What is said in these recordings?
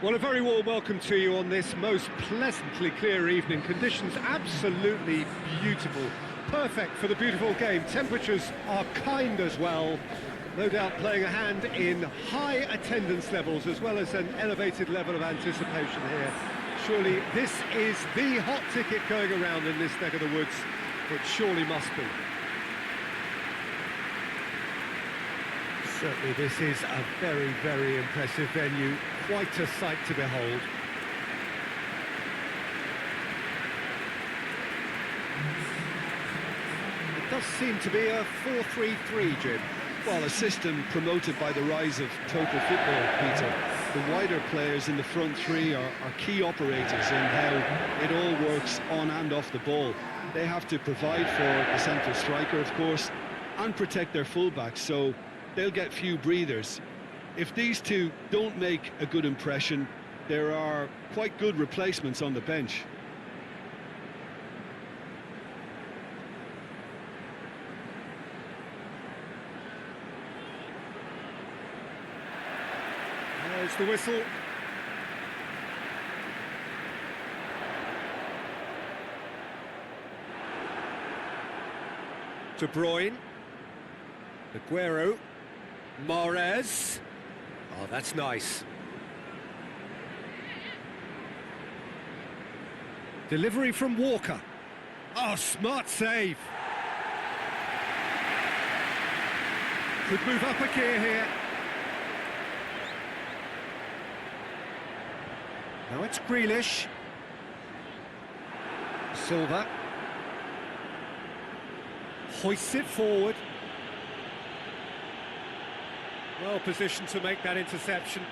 Well, a very warm welcome to you on this most pleasantly clear evening. Conditions absolutely beautiful. Perfect for the beautiful game. Temperatures are kind as well. No doubt playing a hand in high attendance levels as well as an elevated level of anticipation here. Surely this is the hot ticket going around in this neck of the woods. It surely must be. Certainly this is a very, very impressive venue. Quite a sight to behold. It does seem to be a 4-3-3, Jim. Well, a system promoted by the rise of total football, Peter. The wider players in the front three are key operators in how it all works on and off the ball. They have to provide for the central striker, of course, and protect their fullbacks, so they'll get few breathers. If these two don't make a good impression, there are quite good replacements on the bench. There's the whistle. De Bruyne. Aguero. Mahrez. Oh, that's nice. Delivery from Walker. Oh, smart save. Could move up a gear here. Now it's Grealish. Silva. Hoists it forward. Well positioned to make that interception.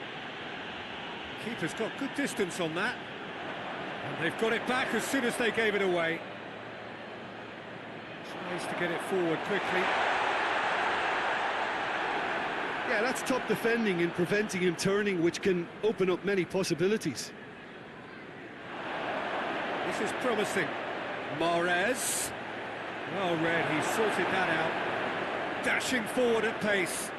Keeper's got good distance on that. And they've got it back as soon as they gave it away. Tries to get it forward quickly. Yeah, that's top defending and preventing him turning, which can open up many possibilities. This is promising. Mahrez. Well read, he sorted that out. Dashing forward at pace.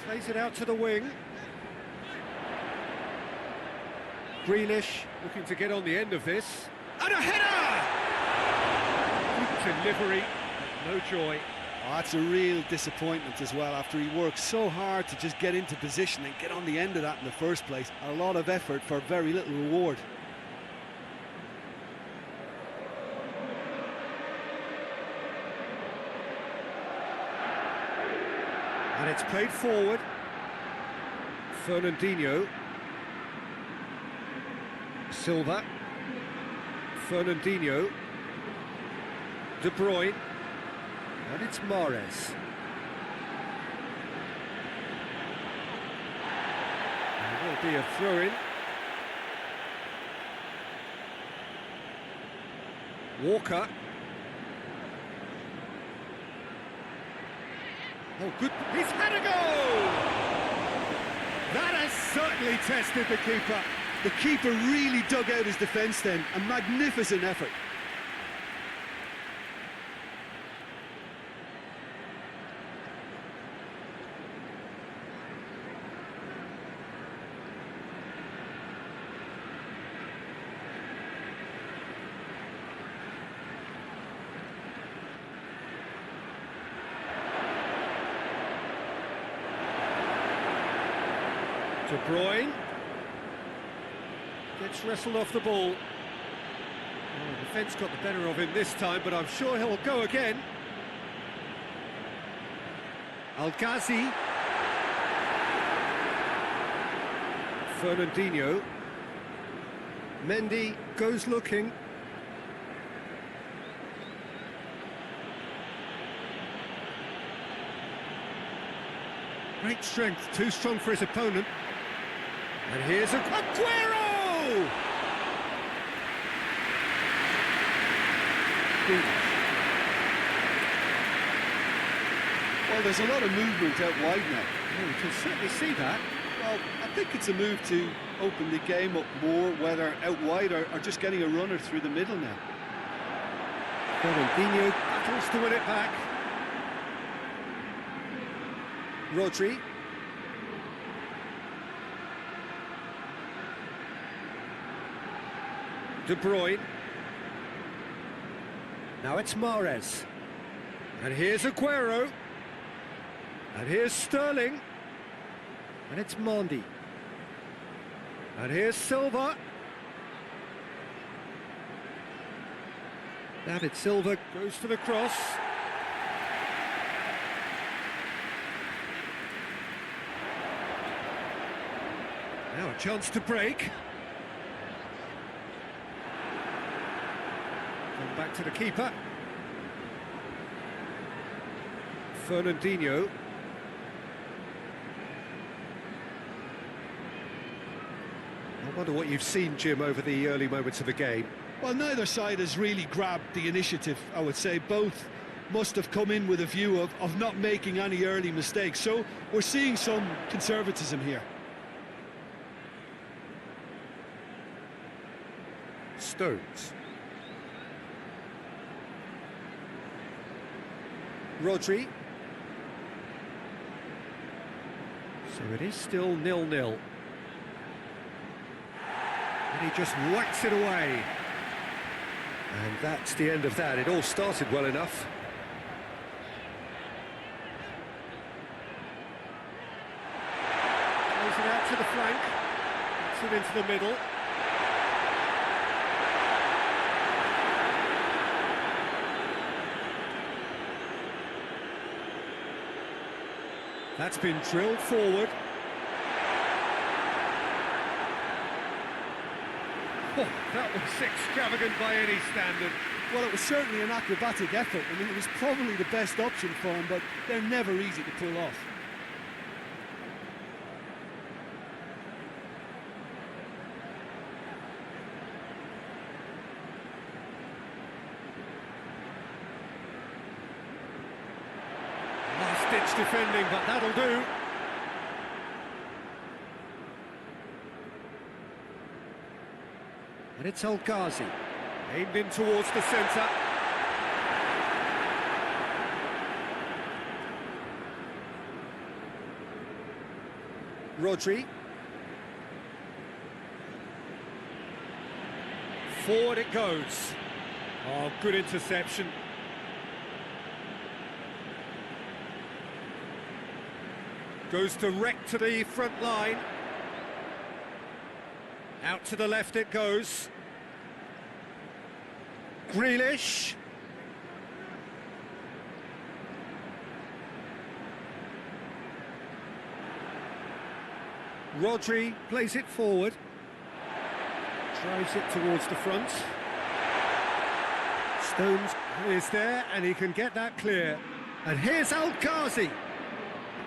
Plays it out to the wing. Grealish looking to get on the end of this. And a header! Good delivery, no joy. Oh, that's a real disappointment as well, after he worked so hard to just get into position and get on the end of that in the first place. A lot of effort for very little reward. And it's played forward. Fernandinho. Silva. Fernandinho. De Bruyne. And it's Mahrez. There will be a throw-in. Walker. Oh, good. He's had a goal! That has certainly tested the keeper. The keeper really dug out his defence then. A magnificent effort. De Bruyne gets wrestled off the ball. Oh, the defence got the better of him this time, but I'm sure he'll go again. Al-Ghazi. Fernandinho. Mendy goes looking. Great strength, too strong for his opponent. And here's Aguero! Well, there's a lot of movement out wide now. Oh, we can certainly see that. Well, I think it's a move to open the game up more, whether out wide or just getting a runner through the middle now. Fernandinho battles to win it back. Rodri. De Bruyne. Now it's Mahrez. And here's Aguero. And here's Sterling. And it's Mendy. And here's Silva. David Silva goes for the cross. Now a chance to break. Come back to the keeper. Fernandinho. I wonder what you've seen, Jim, over the early moments of the game. Well, neither side has really grabbed the initiative, I would say. Both must have come in with a view of not making any early mistakes. So we're seeing some conservatism here. Stones. Rodri. So it is still 0-0. And he just whacks it away. And that's the end of that. It all started well enough. Plays it out to the flank. Gets it into the middle. That's been drilled forward. Oh, that was extravagant by any standard. Well, it was certainly an acrobatic effort. I mean, it was probably the best option for him, but they're never easy to pull off. Last-ditch defending, but that'll do. And it's El Ghazi, aimed in towards the centre. Rodri. Forward it goes. Oh, good interception. Goes direct to the front line. Out to the left it goes. Grealish. Rodri plays it forward. Drives it towards the front. Stones is there and he can get that clear. And here's El Ghazi.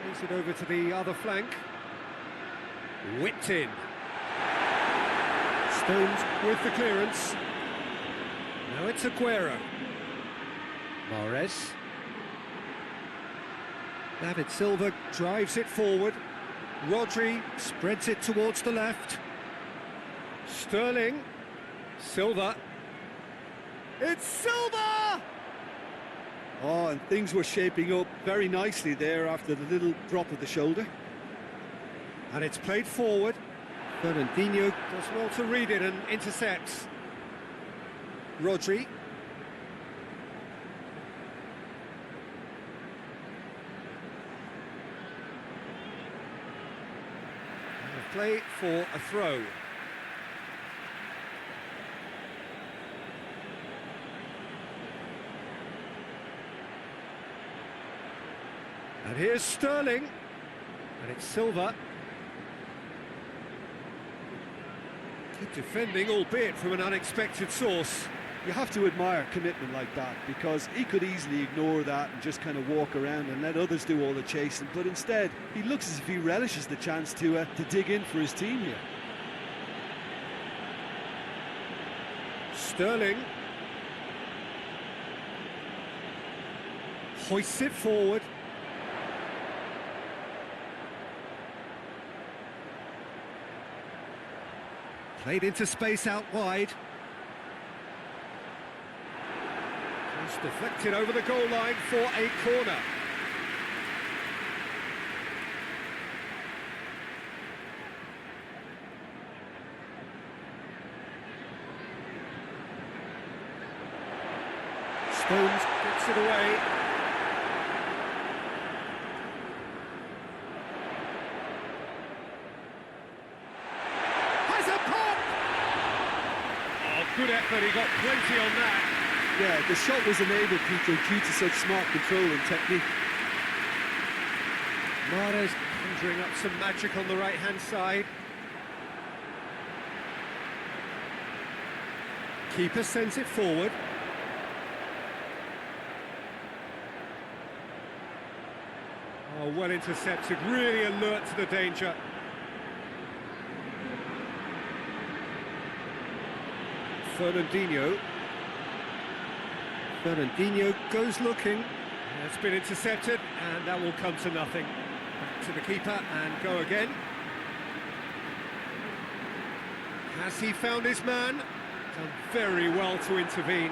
Plays it over to the other flank. Whipped in. Stones with the clearance. Now it's Aguero. Mahrez. David Silva drives it forward. Rodri spreads it towards the left. Sterling. Silva. It's Silva! Oh, and things were shaping up very nicely there after the little drop of the shoulder. And it's played forward. Fernandinho does well to read it and intercepts. Rodri. And a play for a throw. And here's Sterling. And it's Silva. Good defending, albeit from an unexpected source. You have to admire commitment like that, because he could easily ignore that and just kind of walk around and let others do all the chasing, but instead he looks as if he relishes the chance to dig in for his team here. Sterling hoists it forward. Played into space out wide. Just deflected over the goal line for a corner. Stones gets it away. Has a pop! Oh, good effort, he got plenty on that. Yeah, the shot was enabled, Peter, due to such smart control and technique. Mahrez conjuring up some magic on the right-hand side. Keeper sends it forward. Oh, well intercepted, really alert to the danger. Fernandinho goes looking. It's been intercepted, and that will come to nothing. Back to the keeper and go again. Has he found his man? Done very well to intervene.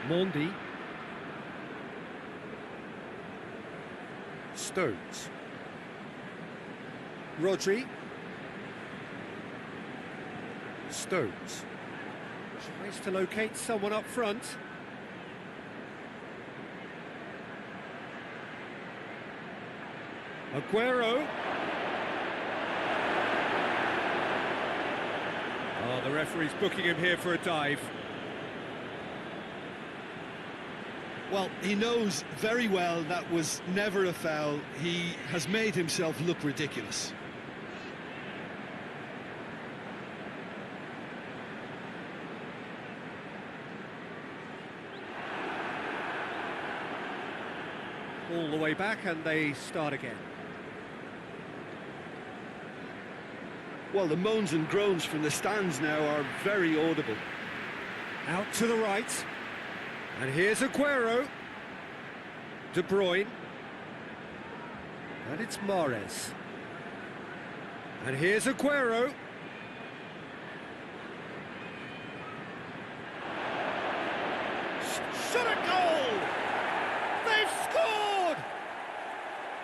Mondi. Stones. Rodri. Stones. Tries to locate someone up front. Aguero. Oh, the referee's booking him here for a dive. Well, he knows very well that was never a foul. He has made himself look ridiculous. All the way back, and they start again. Well, the moans and groans from the stands now are very audible. Out to the right. And here's Aguero. De Bruyne. And it's Mahrez. And here's Aguero. Shot a goal! They've scored!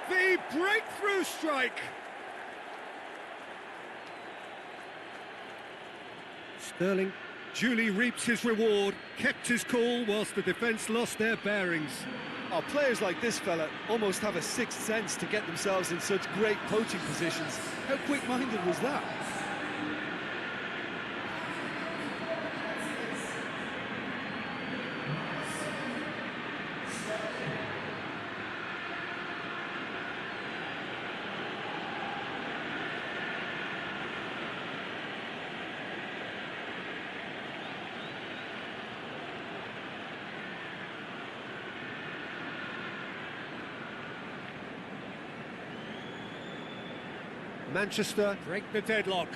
The breakthrough strike! Sterling duly reaps his reward, kept his cool whilst the defence lost their bearings. Oh, players like this fella almost have a sixth sense to get themselves in such great poaching positions. How quick-minded was that? Manchester break the deadlock.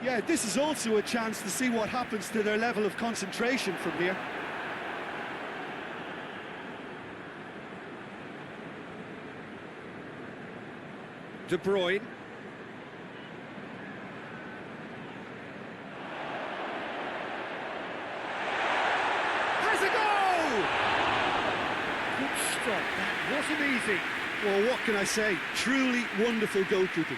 Yeah, this is also a chance to see what happens to their level of concentration from here. De Bruyne. Has a goal! Good stop, that wasn't easy. Well, what can I say? Truly wonderful goalkeeping.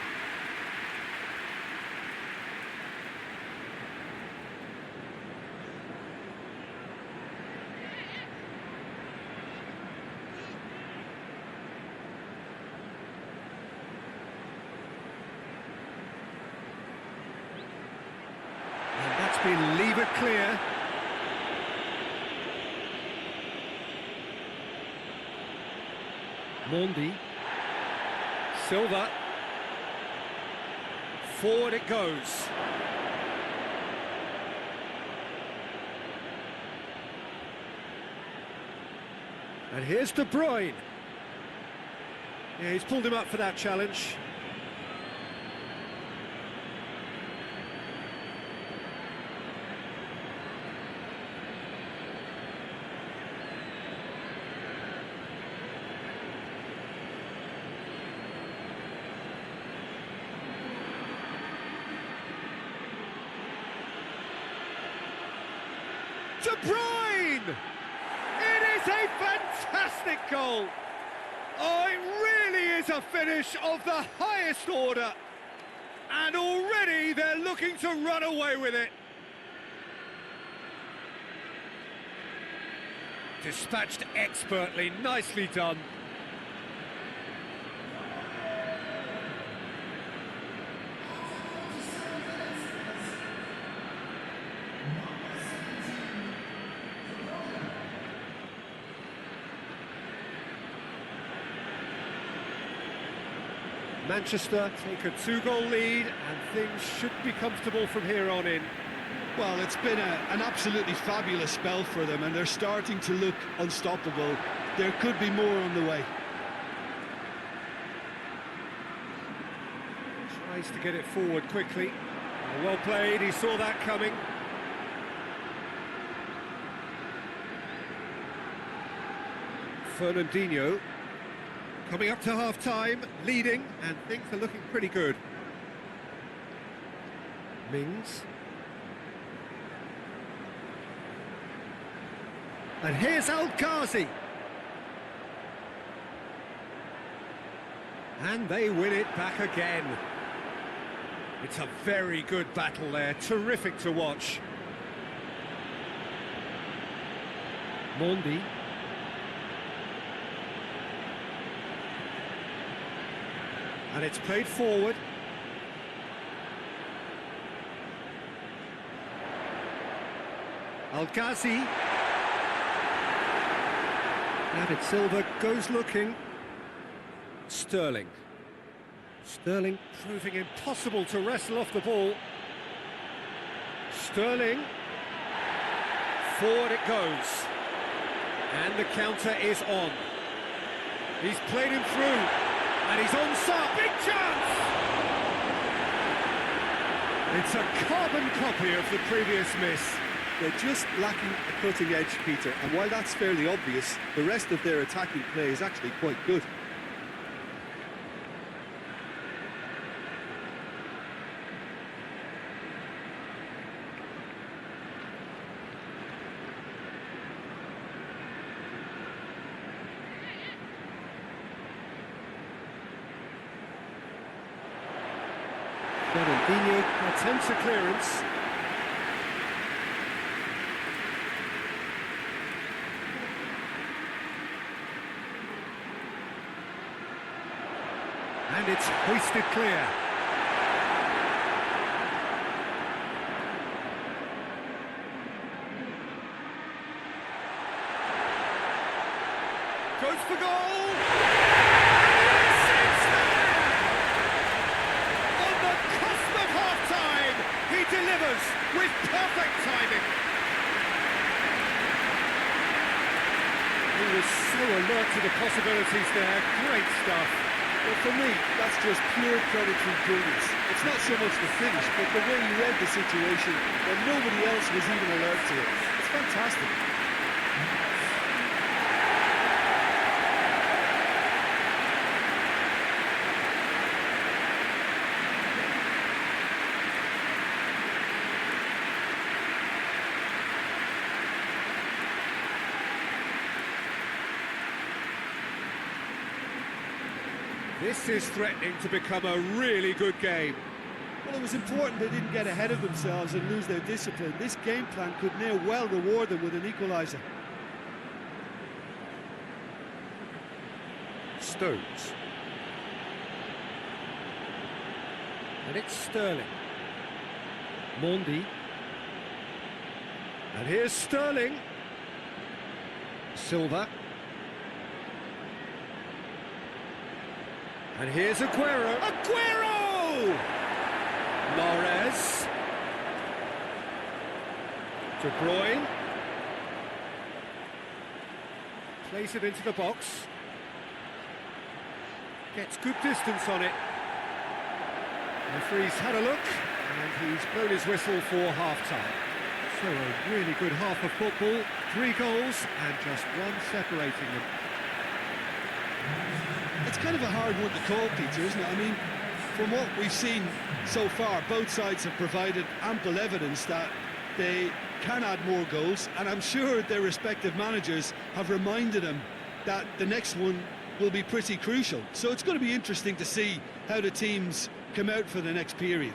And that's been levered clear. Mondi. Silva. Forward it goes. And here's De Bruyne. Yeah, he's pulled him up for that challenge. De Bruyne! It is a fantastic goal! Oh, it really is a finish of the highest order. And already they're looking to run away with it. Dispatched expertly, nicely done. Manchester take a 2-goal lead and things should be comfortable from here on in. Well, it's been an absolutely fabulous spell for them, and they're starting to look unstoppable. There could be more on the way. Tries to get it forward quickly. Well played, he saw that coming. Fernandinho coming up to half-time, leading, and things are looking pretty good. Mings. And here's Al-Ghazi. And they win it back again. It's a very good battle there, terrific to watch. Mondi. And it's played forward. Al-Ghazi. David Silva goes looking. Sterling. Sterling proving impossible to wrestle off the ball. Sterling. Forward it goes. And the counter is on. He's played him through. And he's onside. Big chance! It's a carbon copy of the previous miss. They're just lacking a cutting edge, Peter, and while that's fairly obvious, the rest of their attacking play is actually quite good. Fernandinho attempts a clearance. And it's hoisted clear. Goes for goal! It's there! On the cusp of half-time, he delivers with perfect timing. He was so alert to the possibilities there. Great stuff. Well, for me, that's just pure predatory brilliance. It's not so much the finish, but the way he read the situation when nobody else was even alert to it. It's fantastic. This is threatening to become a really good game. Well, it was important they didn't get ahead of themselves and lose their discipline. This game plan could now well reward them with an equaliser. Stones. And it's Sterling. Mondi. And here's Sterling. Silva. And here's Aguero. Aguero! Mahrez. De Bruyne. Plays it into the box. Gets good distance on it. Referee's had a look, and he's blown his whistle for half-time. So a really good half of football, 3 goals, and just one separating them. It's kind of a hard one to call, Peter, isn't it? I mean, from what we've seen so far, both sides have provided ample evidence that they can add more goals, and I'm sure their respective managers have reminded them that the next one will be pretty crucial. So it's going to be interesting to see how the teams come out for the next period.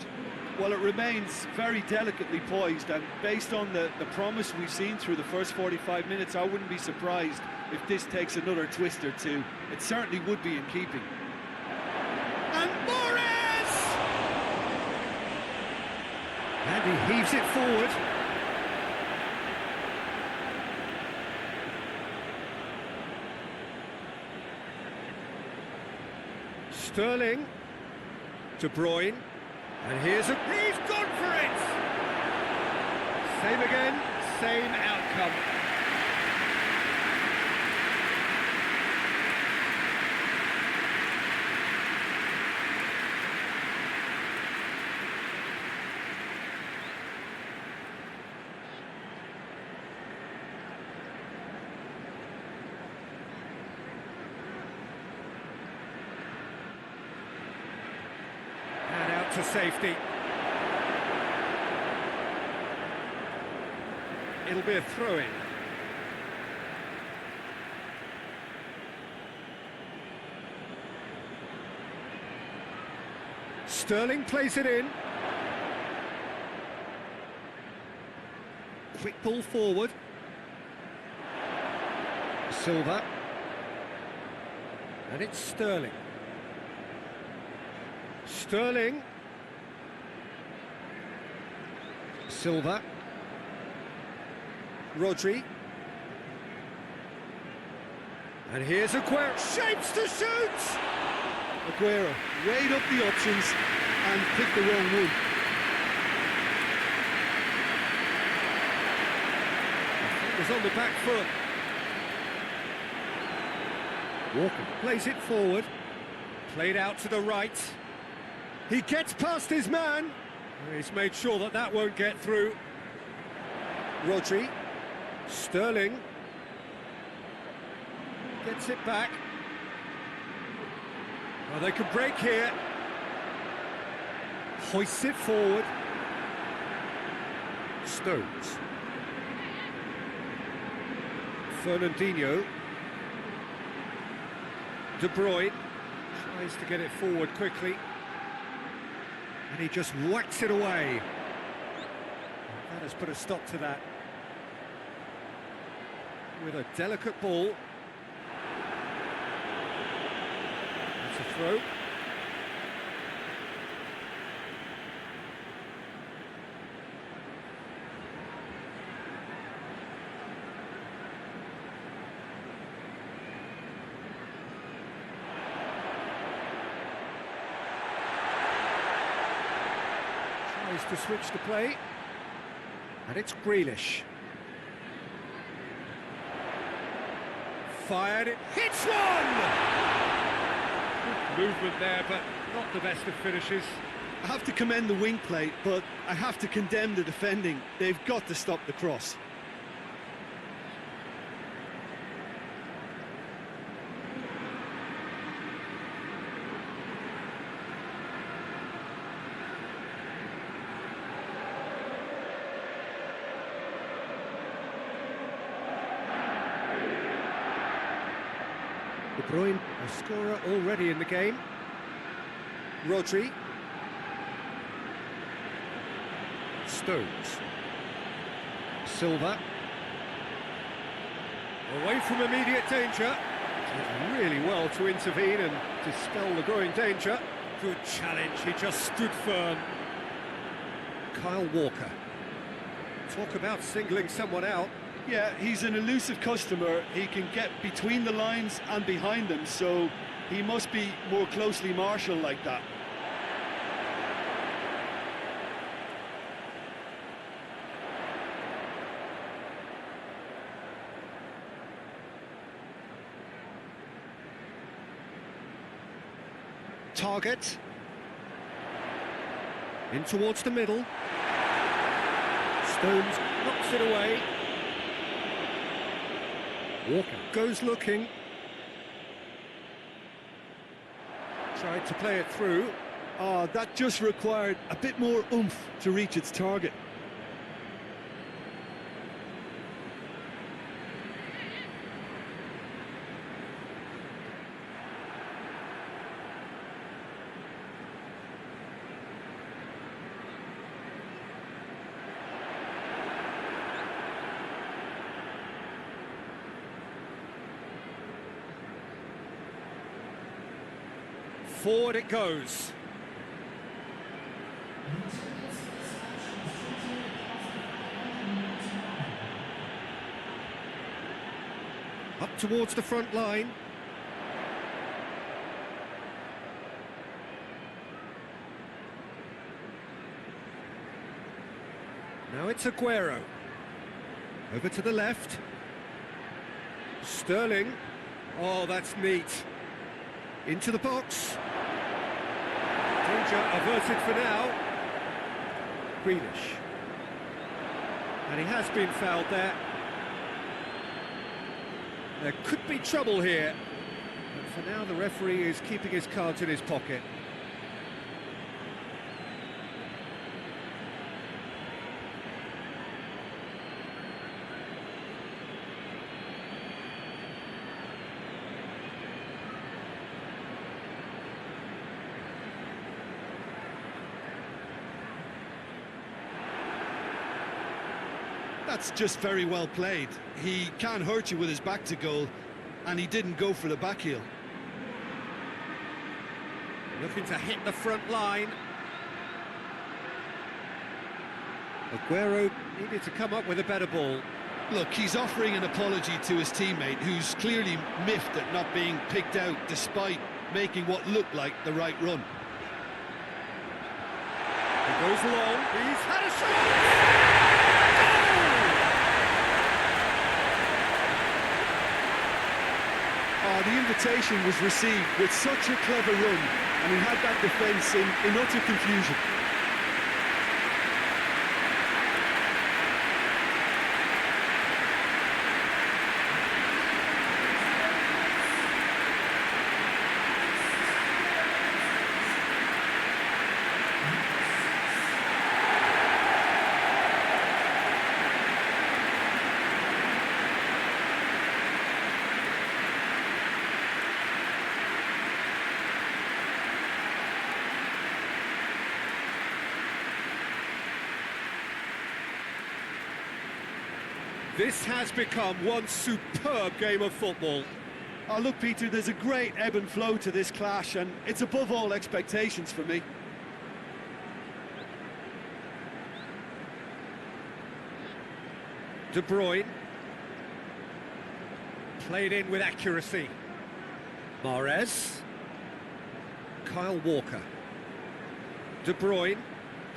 Well, it remains very delicately poised, and based on the promise we've seen through the first 45 minutes, I wouldn't be surprised if this takes another twist or two. It certainly would be in keeping. And Morris! And he heaves it forward. Sterling. De Bruyne. And he's gone for it! Same again, same outcome. And out to safety. It'll be a throw-in. Sterling plays it in. Quick ball forward. Silva. And it's Sterling. Sterling. Silva. Rodri. And here's Aguero. Shapes to shoot! Aguero weighed up the options and picked the wrong one. It was on the back foot. Walker plays it forward. Played out to the right. He gets past his man. He's made sure that that won't get through. Rodri. Sterling. Gets it back. Oh, they could break here. Hoists it forward. Stones. Fernandinho. De Bruyne tries to get it forward quickly. And he just whacks it away. That has put a stop to that. With a delicate ball. That's a throw. Tries to switch the play. And it's Grealish. Fired, it hits one! Good movement there, but not the best of finishes. I have to commend the wing play, but I have to condemn the defending. They've got to stop the cross. De Bruyne, a scorer already in the game. Rodri. Stones. Silva. Away from immediate danger. Did really well to intervene and dispel the growing danger. Good challenge, he just stood firm. Kyle Walker. Talk about singling someone out. Yeah, he's an elusive customer. He can get between the lines and behind them, so he must be more closely marshalled like that. Target. In towards the middle. Stones knocks it away. Walker goes looking. Tried to play it through. Oh, that just required a bit more oomph to reach its target. Forward it goes. Up towards the front line. Now it's Aguero. Over to the left. Sterling. Oh, that's neat. Into the box. Danger averted for now. Grealish. And he has been fouled there. There could be trouble here. But for now, the referee is keeping his cards in his pocket. That's just very well played. He can't hurt you with his back to goal, and he didn't go for the back heel. Looking to hit the front line. Aguero needed to come up with a better ball. Look, he's offering an apology to his teammate, who's clearly miffed at not being picked out despite making what looked like the right run. He goes long, he's had a shot! Oh, the invitation was received with such a clever run, and he had that defence in utter confusion. This has become one superb game of football. Oh, look, Peter, there's a great ebb and flow to this clash, and it's above all expectations for me. De Bruyne. Played in with accuracy. Mahrez. Kyle Walker. De Bruyne.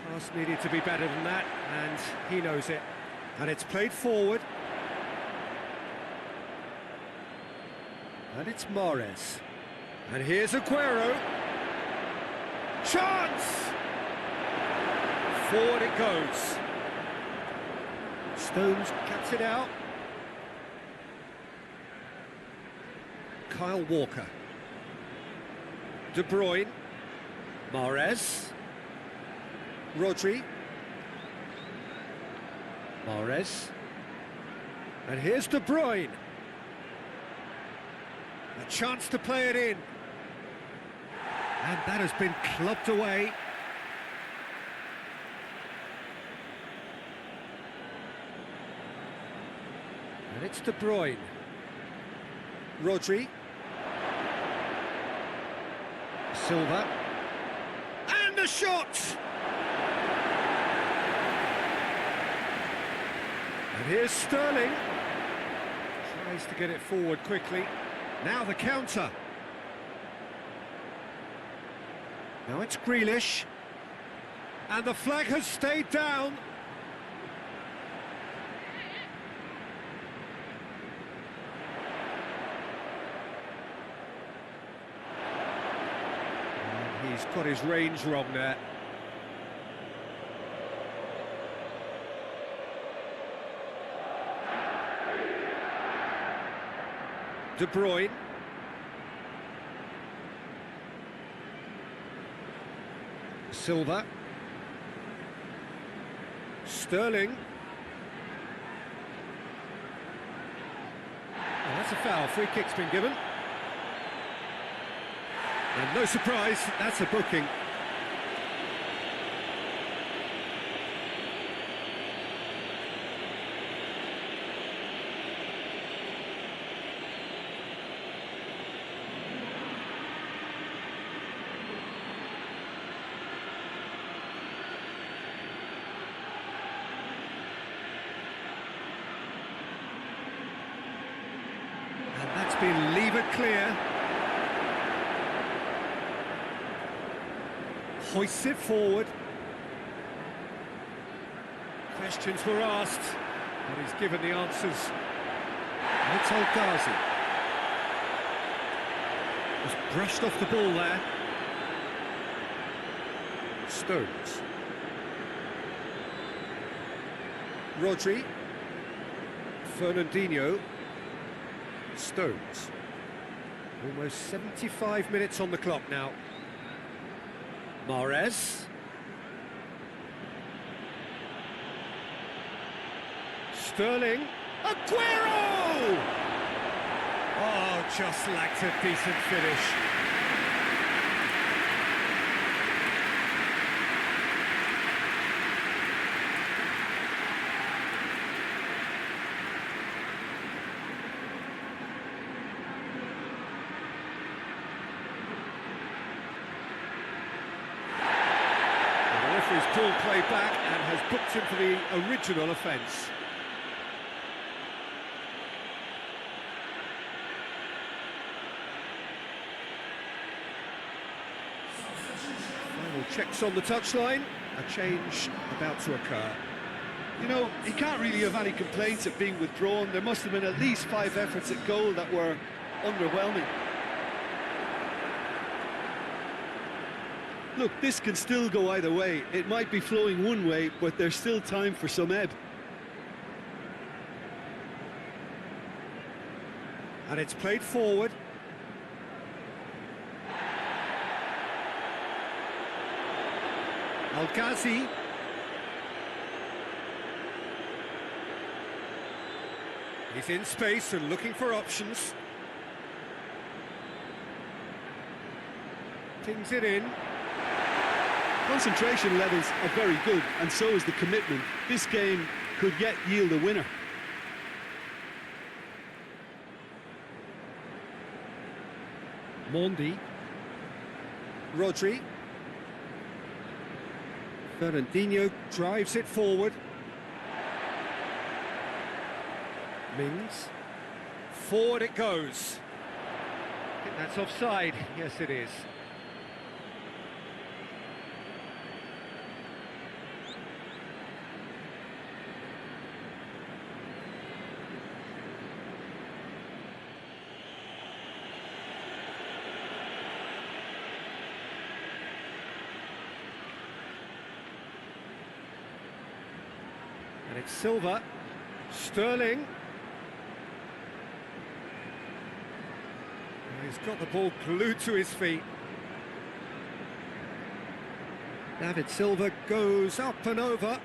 Pass needed to be better than that, and he knows it. And it's played forward. And it's Mahrez. And here's Aguero. Chance! Forward it goes. Stones cuts it out. Kyle Walker. De Bruyne. Mahrez. Rodri. Mahrez. And here's De Bruyne. A chance to play it in. And that has been clubbed away. And it's De Bruyne. Rodri. Silva. And a shot! And here's Sterling. Tries to get it forward quickly. Now the counter. Now it's Grealish. And the flag has stayed down. And he's got his range wrong there. De Bruyne. Silva. Sterling. Oh, that's a foul. Free kick's been given. And no surprise, that's a booking. been levered clear. Hoists it forward. Questions were asked, but he's given the answers. It's El Ghazi. Just brushed off the ball there. Stones. Rodri. Fernandinho. Stones. Almost 75 minutes on the clock now. Mahrez. Sterling. Aguero! Oh, just lacked a decent finish. The referee's pulled play back and has booked him for the original offence. Checks on the touchline, a change about to occur. You know, he can't really have any complaints at being withdrawn. There must have been at least 5 efforts at goal that were underwhelming. Look, this can still go either way. It might be flowing one way, but there's still time for some ebb. And it's played forward. El Ghazi. He's in space and looking for options. Tings it in. Concentration levels are very good, and so is the commitment. This game could yet yield a winner. Mondi. Rodri. Fernandinho drives it forward. Mings. Forward it goes. I think that's offside. Yes, it is. And it's Silva. Sterling. He's got the ball glued to his feet. David Silva goes up and over.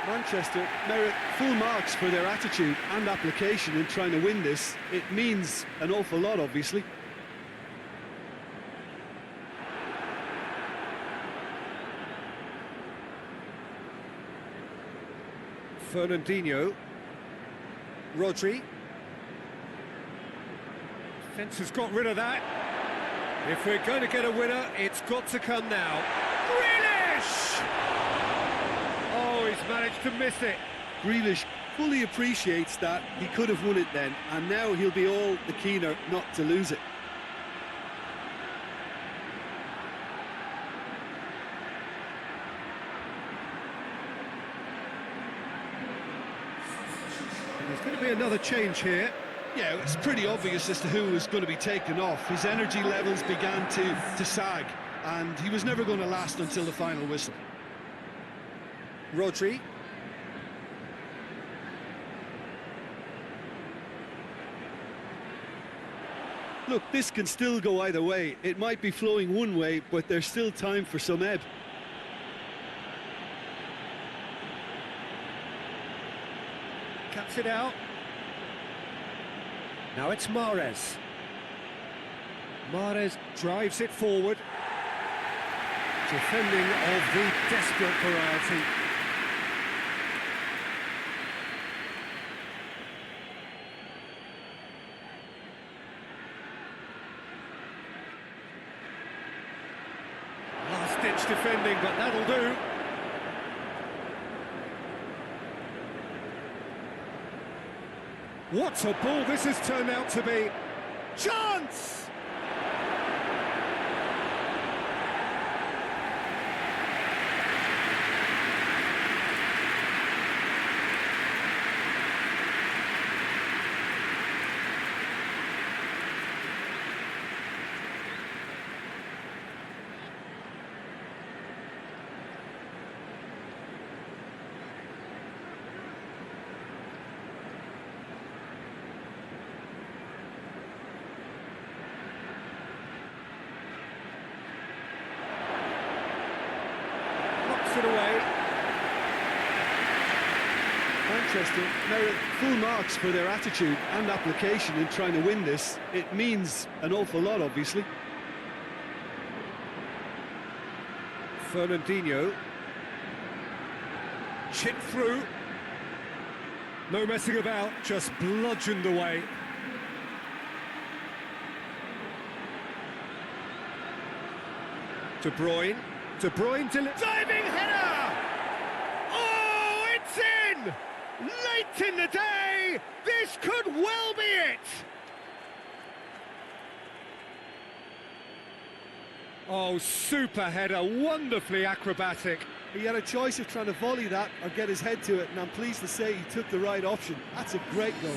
Manchester merit full marks for their attitude and application in trying to win this. It means an awful lot, obviously. Fernandinho. Rodri. Defence has got rid of that. If we're going to get a winner, it's got to come now. Grealish! Oh, he's managed to miss it. Grealish fully appreciates that he could have won it then, and now he'll be all the keener not to lose it. There's going to be another change here. Yeah, it's pretty obvious as to who was going to be taken off. His energy levels began to sag, and he was never going to last until the final whistle. Rodri. Look, this can still go either way. It might be flowing one way, but there's still time for some ebb. Cuts it out. Now it's Mahrez. Mahrez drives it forward. Defending of the desperate variety. Last-ditch defending, but that'll do. What a ball this has turned out to be. Chance! It away. Manchester merit full marks for their attitude and application in trying to win this. It means an awful lot, obviously. Fernandinho. Chip through. No messing about, just bludgeoned away. De Bruyne. De Bruyne diving header! Oh, it's in! Late in the day, this could well be it! Oh, super header, wonderfully acrobatic. He had a choice of trying to volley that or get his head to it, and I'm pleased to say he took the right option. That's a great goal.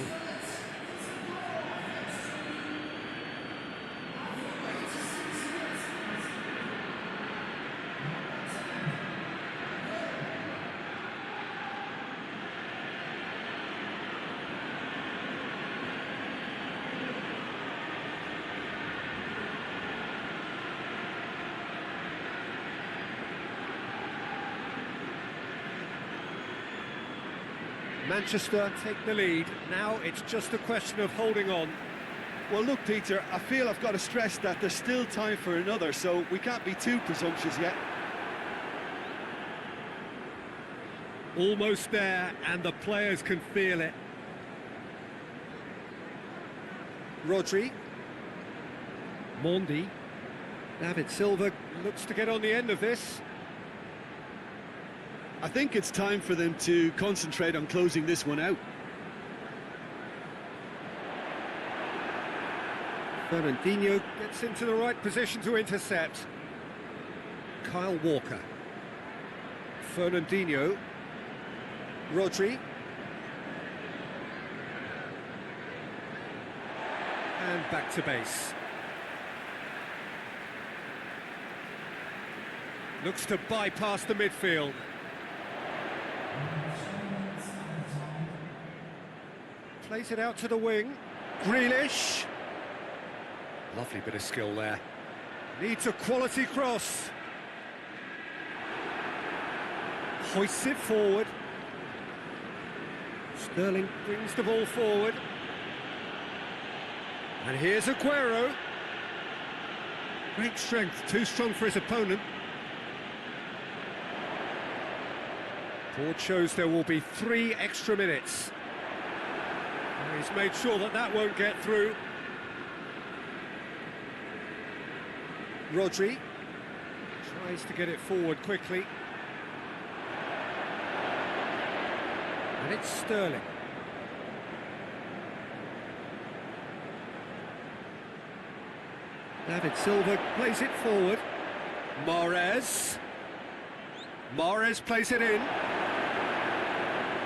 Manchester take the lead. Now it's just a question of holding on. Well, look, Peter, I feel I've got to stress that there's still time for another, so we can't be too presumptuous yet. Almost there, and the players can feel it. Rodri. Mondi. David Silva looks to get on the end of this. I think it's time for them to concentrate on closing this one out. Fernandinho gets into the right position to intercept. Kyle Walker. Fernandinho. Rodri. And back to base. Looks to bypass the midfield. Plays it out to the wing. Grealish. Lovely bit of skill there. Needs a quality cross. Hoists it forward. Sterling brings the ball forward. And here's Aguero. Great strength, too strong for his opponent. Board shows there will be 3 extra minutes. And he's made sure that that won't get through. Rodri tries to get it forward quickly. And it's Sterling. David Silva plays it forward. Mahrez. Mahrez plays it in.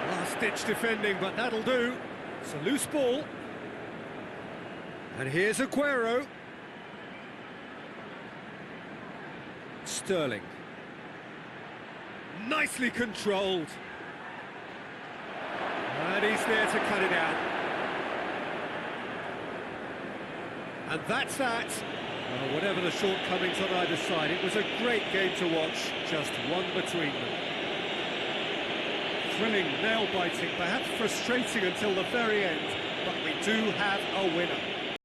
Last-ditch defending, but that'll do. It's a loose ball. And here's Aguero. Sterling. Nicely controlled. And he's there to cut it out. And that's that. Well, whatever the shortcomings on either side, it was a great game to watch, just one between them. Thrilling, nail-biting, perhaps frustrating until the very end, but we do have a winner.